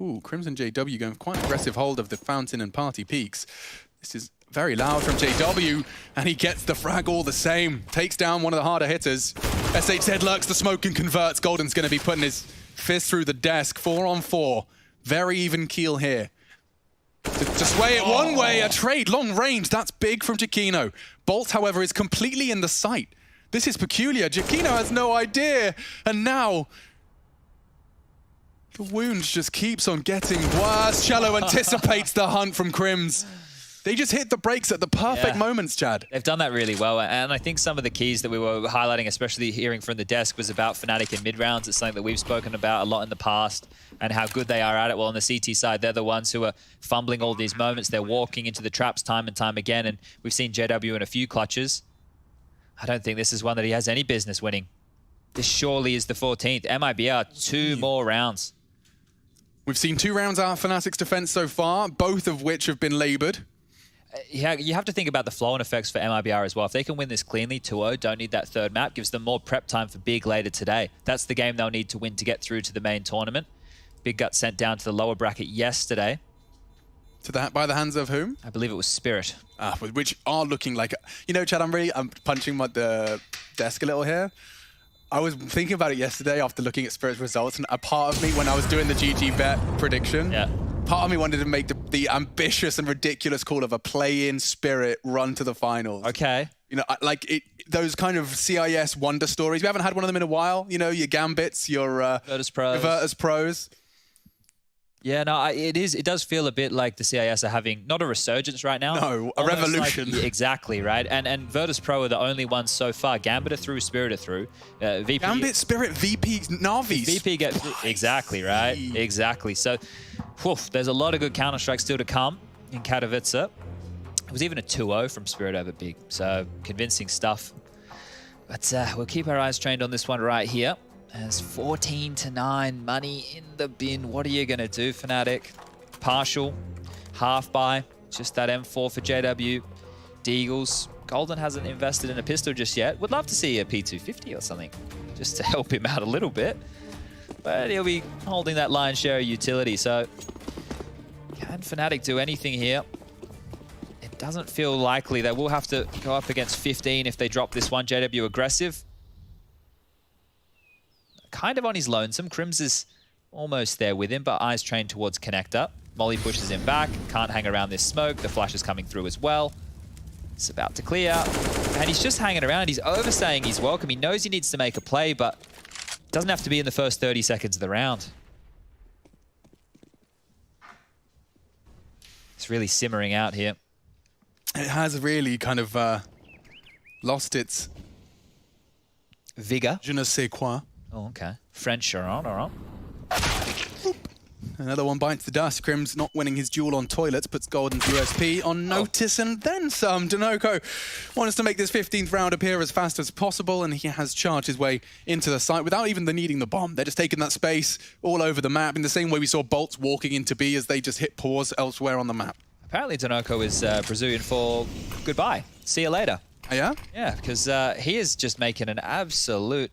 Ooh, Crimson JW going for quite aggressive hold of the fountain and party peaks. This is very loud from JW, and he gets the frag all the same. Takes down one of the harder hitters. SHZ lurks the smoke and converts. Golden's going to be putting his fist through the desk. 4 on 4. Very even keel here. To sway it one way, a trade, long range. That's big from Giacchino. Bolt, however, is completely in the sight. This is peculiar. Giacchino has no idea. And now the wound just keeps on getting worse. Cello anticipates the hunt from Crims. They just hit the brakes at the perfect moments, Chad. They've done that really well, and I think some of the keys that we were highlighting, especially hearing from the desk, was about Fnatic in mid-rounds. It's something that we've spoken about a lot in the past, and how good they are at it. Well, on the CT side, they're the ones who are fumbling all these moments. They're walking into the traps time and time again, and we've seen JW in a few clutches. I don't think this is one that he has any business winning. This surely is the 14th. MIBR, 2 more rounds. We've seen 2 rounds out of Fnatic's defense so far, both of which have been labored. You have to think about the flow-on effects for MIBR as well. If they can win this cleanly, 2-0, don't need that 3rd map, gives them more prep time for Big later today. That's the game they'll need to win to get through to the main tournament. Big got sent down to the lower bracket yesterday. By the hands of whom? I believe it was Spirit. Which are looking like, you know, Chad, I'm punching the desk a little here. I was thinking about it yesterday after looking at Spirit's results, and a part of me, when I was doing the GG bet prediction, part of me wanted to make the ambitious and ridiculous call of a play-in Spirit run to the finals. Okay. You know, those kind of CIS wonder stories. We haven't had one of them in a while. You know, your Gambits, your Virtus Pros. Yeah, no, it does feel a bit like the CIS are having, not a resurgence right now. No, a revolution. Like, exactly, right? And Virtus Pro are the only ones so far. Gambit are through, Spirit are through. VP, Gambit, Spirit, VP, Navi. VP get exactly, right? Exactly. So, there's a lot of good Counter-Strike still to come in Katowice. It was even a 2-0 from Spirit over Big, so convincing stuff. But we'll keep our eyes trained on this one right here. As 14-9, money in the bin. What are you going to do, Fnatic? Partial, half buy, just that M4 for JW. Deagles. Golden hasn't invested in a pistol just yet. Would love to see a P250 or something, just to help him out a little bit. But he'll be holding that lion's share of utility, so can Fnatic do anything here? It doesn't feel likely. They will have to go up against 15 if they drop this one. JW aggressive. Kind of on his lonesome. Crims is almost there with him, but eyes trained towards connector. Molly pushes him back. Can't hang around this smoke. The flash is coming through as well. It's about to clear. And he's just hanging around. He's overstaying his welcome. He knows he needs to make a play, but doesn't have to be in the first 30 seconds of the round. It's really simmering out here. It has really kind of lost its vigor. Je ne sais quoi. Oh, okay. French are on, all right. Another one bites the dust. Crim's not winning his duel on toilets, puts Golden's USP on notice and then some. denoco wants to make this 15th round appear as fast as possible, and he has charged his way into the site without even needing the bomb. They're just taking that space all over the map in the same way we saw Bolts walking into B as they just hit pause elsewhere on the map. Apparently denoco is Brazilian for goodbye. See you later. Oh, yeah? Yeah, because he is just making an absolute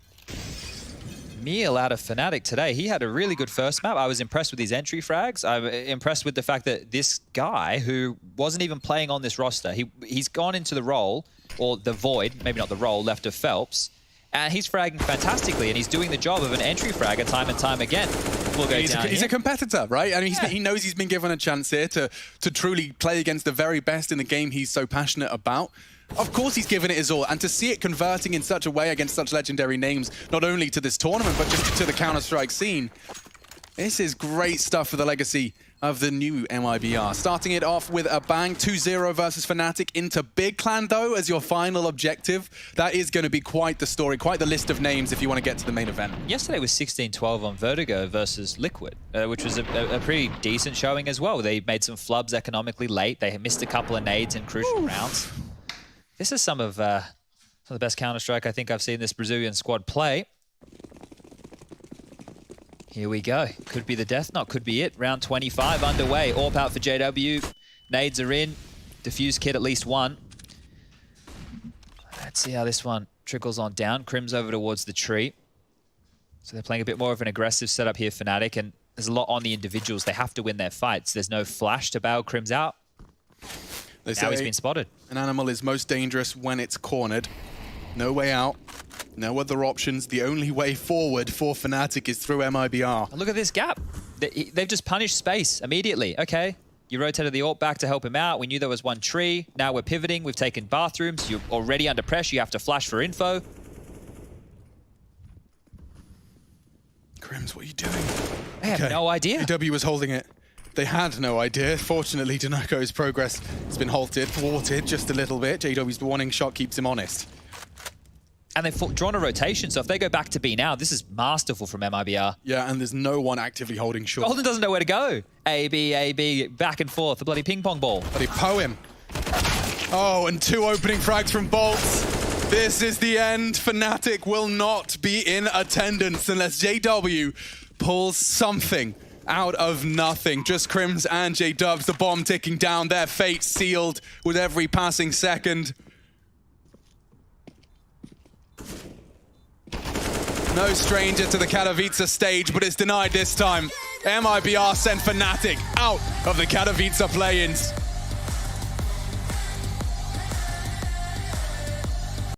meal out of Fnatic today. He had a really good first map. I was impressed with his entry frags. I'm impressed with the fact that this guy, who wasn't even playing on this roster, he's gone into the role, or the void, maybe not the role, left of Phelps, and he's fragging fantastically, and he's doing the job of an entry fragger time and time again. We'll go he's a competitor, right? I mean, he knows he's been given a chance here to truly play against the very best in the game he's so passionate about. Of course he's given it his all, and to see it converting in such a way against such legendary names, not only to this tournament, but just to the Counter-Strike scene. This is great stuff for the legacy of the new MIBR. Starting it off with a bang, 2-0 versus Fnatic into Big Clan, though, as your final objective. That is going to be quite the story, quite the list of names if you want to get to the main event. Yesterday was 16-12 on Vertigo versus Liquid, which was a pretty decent showing as well. They made some flubs economically late. They missed a couple of nades in crucial rounds. This is some of the best Counter-Strike I think I've seen this Brazilian squad play. Here we go. Could be the death knot, could be it. Round 25 underway. AWP out for JW. Nades are in. Diffuse kit at least one. Let's see how this one trickles on down. Crim's over towards the tree. So they're playing a bit more of an aggressive setup here, Fnatic, and there's a lot on the individuals. They have to win their fights. There's no flash to bail Crim's out. Now he's been spotted. An animal is most dangerous when it's cornered. No way out. No other options. The only way forward for Fnatic is through MIBR. And look at this gap. They've just punished space immediately. Okay, you rotated the AWP back to help him out. We knew there was one tree. Now we're pivoting. We've taken bathrooms. You're already under pressure. You have to flash for info. Crims, what are you doing? I have no idea. AW was holding it. They had no idea. Fortunately, denoco's progress has been halted, thwarted just a little bit. JW's warning shot keeps him honest. And they've drawn a rotation, so if they go back to B now, this is masterful from MIBR. Yeah, and there's no one actively holding short. Golden doesn't know where to go. A, B, back and forth, the bloody ping pong ball. Bloody poem. Oh, and two opening frags from Bolts. This is the end. Fnatic will not be in attendance unless JW pulls something out of nothing. Just Crims and J-Dubs, the bomb ticking down, their fate sealed with every passing second. No stranger to the Katowice stage, but it's denied this time. MIBR sent Fnatic out of the Katowice play-ins.